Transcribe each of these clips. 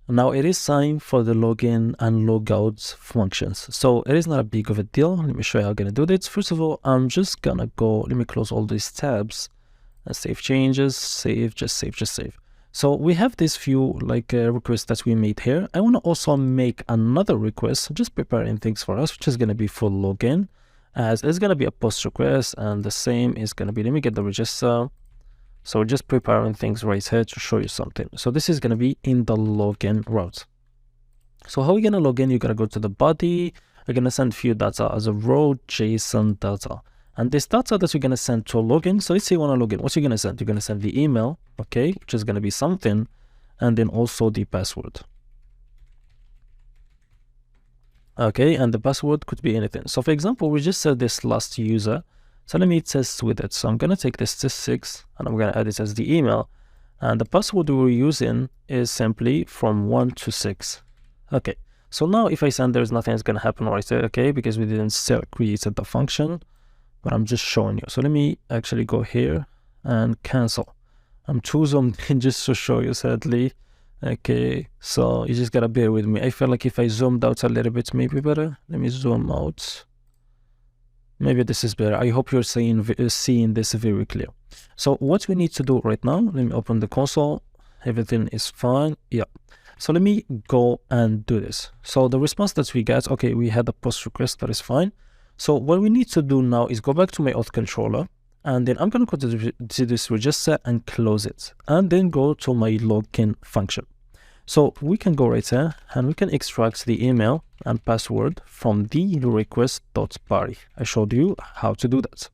Now it is time for the login and logout functions. So it is not a big of a deal. Let me show you how I'm going to do this. First of all, I'm just going to go, let me close all these tabs and save changes, save, just save, just save. So we have this few requests that we made here. I want to also make another request, just preparing things for us, which is going to be for login, as it's going to be a post request, and the same is going to be, let me get the register. So just preparing things right here to show you something. So this is going to be in the login route. So how are we going to log in? You're going to go to the body. We're going to send few data as a row JSON data. And this data that you're going to send to login. So let's say you want to log in. What you're going to send? You're going to send the email, okay, which is going to be something, and then also the password. Okay, and the password could be anything. So for example, we just said this last user. So let me test with it. So I'm going to take this test6 and I'm going to add it as the email. And the password we're using is simply from 1 to 6. Okay, so now if I send, there's nothing that's going to happen right there, okay, because we didn't create the function, but I'm just showing you. So let me actually go here and cancel. I'm too zoomed in just to show you, sadly. Okay, so you just got to bear with me. I feel like if I zoomed out a little bit, maybe better. Let me zoom out. Maybe this is better. I hope you're seeing this very clear. So what we need to do right now, let me open the console. Everything is fine. Yeah. So let me go and do this. So the response that we get, okay, we had a post request, that is fine. So what we need to do now is go back to my auth controller, and then I'm going to go to this register and close it, and then go to my login function. So we can go right here and we can extract the email and password from the request.party. I showed you how to do that.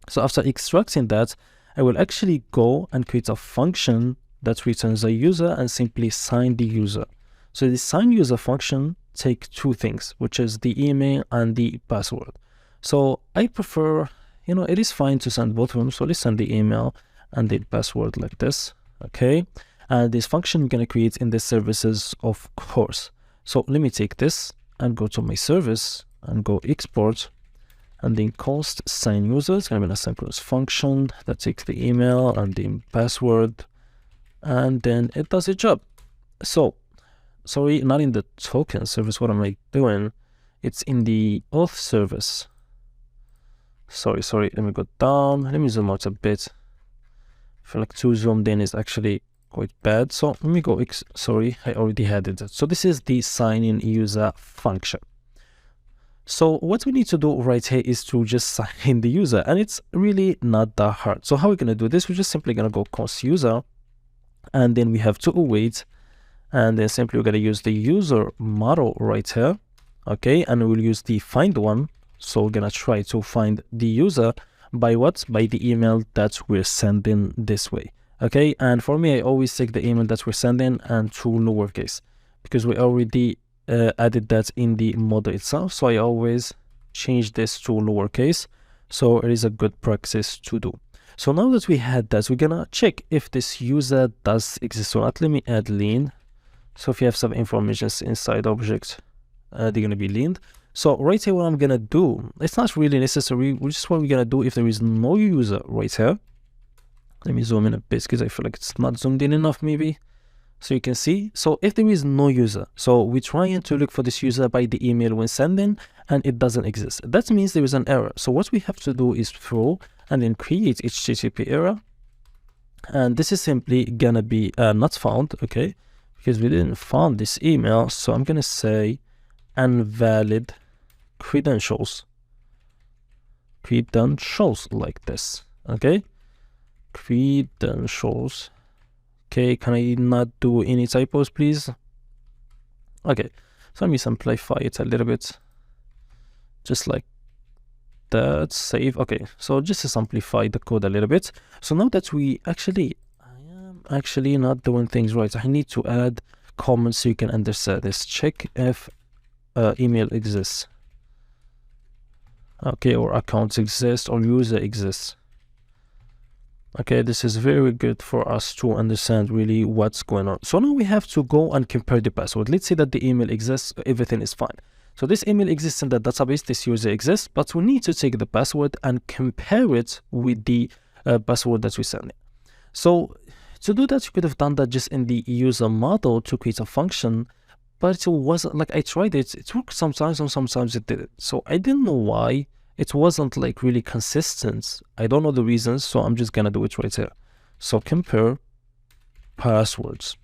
So after extracting that, I will actually go and create a function that returns a user and simply sign the user. So the sign user function takes two things, which is the email and the password. So I prefer, it is fine to send both of them. So let's send the email and the password like this. Okay. And this function I'm going to create in the services, of course. So let me take this and go to my service and go export, and then const sign user. It's going to be an asynchronous function that takes the email and the password, and then it does its job. So, sorry, not in the token service. What am I doing? It's in the auth service. Sorry. Let me go down. Let me zoom out a bit. I feel like too zoomed in is actually quite bad. So let me go, sorry, I already had it. So this is the sign in user function. So what we need to do right here is to just sign in the user, and it's really not that hard. So how are we going to do this? We're just simply going to go const user, and then we have to await, and then simply we're going to use the user model right here. Okay, and we'll use the find one. So we're going to try to find the user by what? By the email that we're sending this way. Okay, and for me, I always take the email that we're sending and to lowercase, because we already added that in the model itself. So I always change this to lowercase. So it is a good practice to do. So now that we had that, we're gonna check if this user does exist or not. Let me add lean. So if you have some information inside objects, they're gonna be leaned. So right here, what I'm gonna do, it's not really necessary. Just what we're gonna do if there is no user right here. Let me zoom in a bit because I feel like it's not zoomed in enough maybe. So you can see, so if there is no user, so we're trying to look for this user by the email when sending, and it doesn't exist. That means there is an error. So what we have to do is throw and then create HTTP error. And this is simply gonna be not found, okay? Because we didn't find this email. So I'm gonna say invalid credentials like this, okay? Credentials. Okay, can I not do any typos, please? Okay, so let me simplify it a little bit, just like that. Save. Okay, so just to simplify the code a little bit. So now that I am actually not doing things right, I need to add comments so you can understand this. Check if email exists, okay, or accounts exist, or user exists. Okay, this is very good for us to understand really what's going on. So now we have to go and compare the password. Let's say that the email exists, everything is fine. So this email exists in the database, this user exists, but we need to take the password and compare it with the password that we send. So To do that, you could have done that just in the user model to create a function, but it wasn't like, I tried it, it worked sometimes and sometimes it didn't. So I didn't know why. It wasn't like really consistent. I don't know the reasons, so I'm just gonna do it right here. So compare passwords.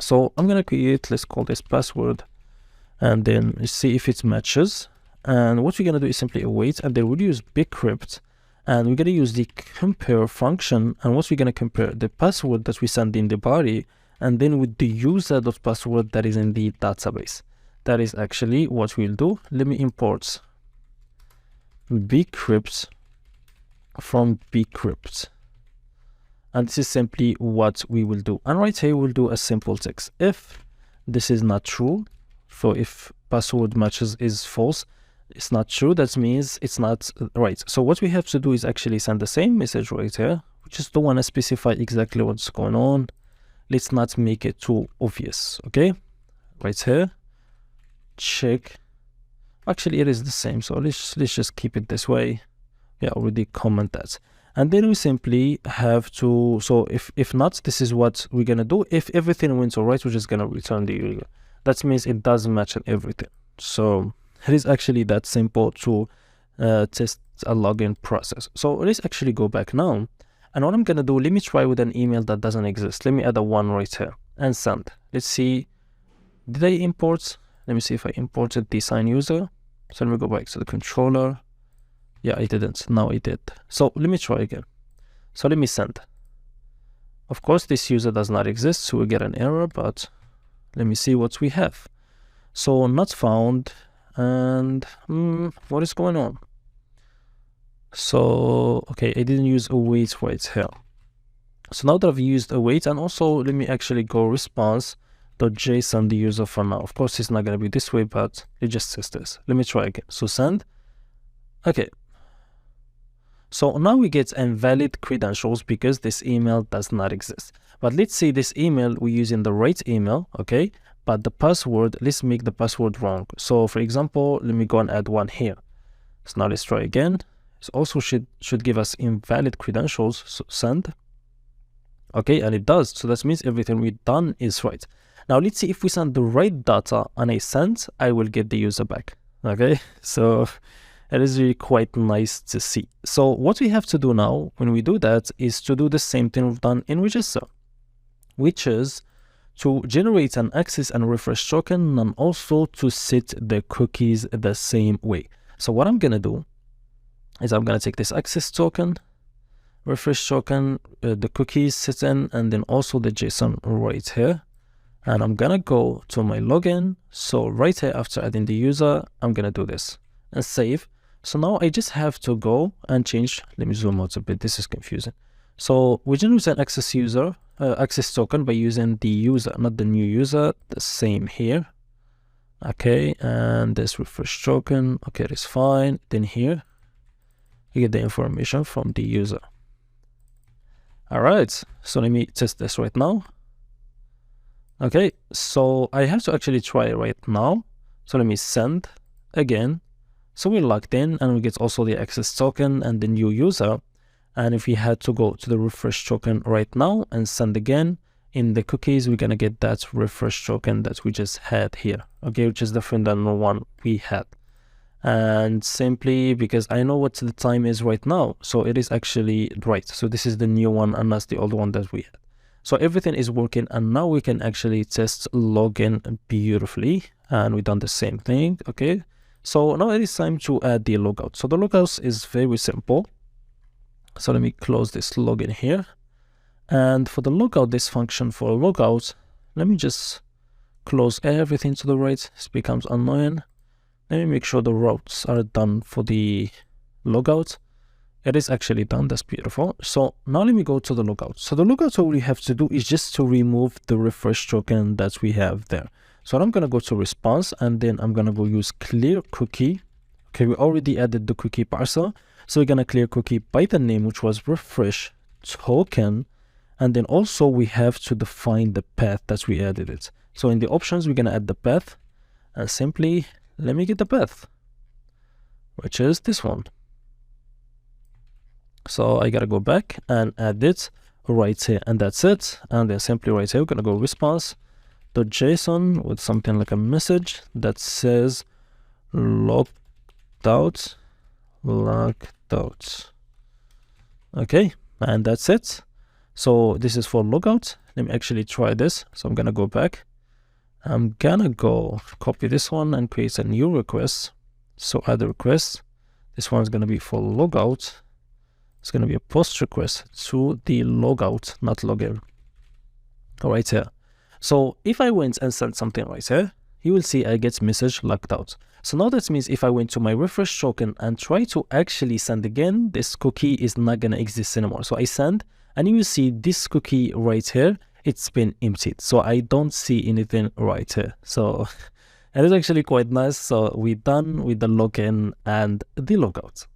So I'm gonna create, let's call this password, and then see if it matches. And what we're gonna do is simply await, and then we'll use bcrypt, and we're gonna use the compare function. And what we're gonna compare the password that we send in the body, and then with the user.password that is in the database. That is actually what we'll do. Let me import bcrypt from bcrypt, and this is simply what we will do. And right here we'll do a simple text. If this is not true, so if password matches is false, it's not true, that means it's not right. So what we have to do is actually send the same message right here. We just don't want to specify exactly what's going on. Let's not make it too obvious. Okay, right here, check. Actually it is the same, so let's just keep it this way. Yeah, already comment that. And then we simply have to, so if not, this is what we're gonna do. If everything went all right, we're just gonna return the user. That means it does match and everything. So it is actually that simple to test a login process. So let's actually go back now. And what I'm gonna do, let me try with an email that doesn't exist. Let me add a one right here and send. Let's see, did I import? Let me see if I imported the sign user. So let me go back to the controller. Yeah, I didn't. Now I did. So let me try again. So let me send. Of course, this user does not exist, so we get an error, but let me see what we have. So not found, and what is going on? So, okay, I didn't use await right here. So now that I've used await, and also let me actually go response.json the user for now. Of course, it's not going to be this way, but it just says this. Let me try again. So send. Okay. So now we get invalid credentials because this email does not exist. But let's say this email, we're using the right email, okay? But the password, let's make the password wrong. So for example, let me go and add one here. So now let's try again. It also should give us invalid credentials, so send. Okay, and it does. So that means everything we've done is right. Now let's see if we send the right data and I send, I will get the user back. Okay, so it is really quite nice to see. So what we have to do now when we do that is to do the same thing we've done in Register, which is to generate an access and refresh token, and also to set the cookies the same way. So what I'm gonna do is I'm gonna take this access token, refresh token, the cookies set in, and then also the JSON right here. And I'm gonna go to my login. So right here after adding the user, I'm gonna do this and save. So now I just have to go and change. Let me zoom out a bit. This is confusing. So we generate an access user, access token by using the user, not the new user. The same here. Okay, and this refresh token. Okay, that's fine. Then here, you get the information from the user. All right. So let me test this right now. Okay, so I have to actually try it right now. So let me send again. So we're logged in and we get also the access token and the new user. And if we had to go to the refresh token right now and send again in the cookies, we're gonna get that refresh token that we just had here. Okay, which is different than the one we had. And simply because I know what the time is right now, so it is actually right. So this is the new one and that's the old one that we had. So everything is working, and now we can actually test login beautifully. And we've done the same thing. Okay, so now it is time to add the logout. So the logout is very simple. So let me close this login here. And for the logout, this function for logout, let me just close everything to the right. This becomes annoying. Let me make sure the routes are done for the logout. It is actually done. That's beautiful. So now let me go to the logout. So the logout, all we have to do is just to remove the refresh token that we have there. So I'm going to go to response, and then I'm going to go use clear cookie. Okay, we already added the cookie parser. So we're going to clear cookie by the name, which was refresh token. And then also we have to define the path that we added it. So in the options, we're going to add the path, and simply let me get the path, which is this one. So I gotta go back and add it right here, and that's it. And then simply right here, we're gonna go response.json with something like a message that says logged out. Okay, and that's it. So this is for logout. Let me actually try this. So I'm gonna go back. I'm gonna go copy this one and create a new request. So add a request. This one's gonna be for logout. It's gonna be a post request to the logout, not login. Right here. So if I went and sent something right here, you will see I get message logged out. So now that means if I went to my refresh token and try to actually send again, this cookie is not gonna exist anymore. So I send, and you will see this cookie right here, it's been emptied. So I don't see anything right here. So it is actually quite nice. So we're done with the login and the logout.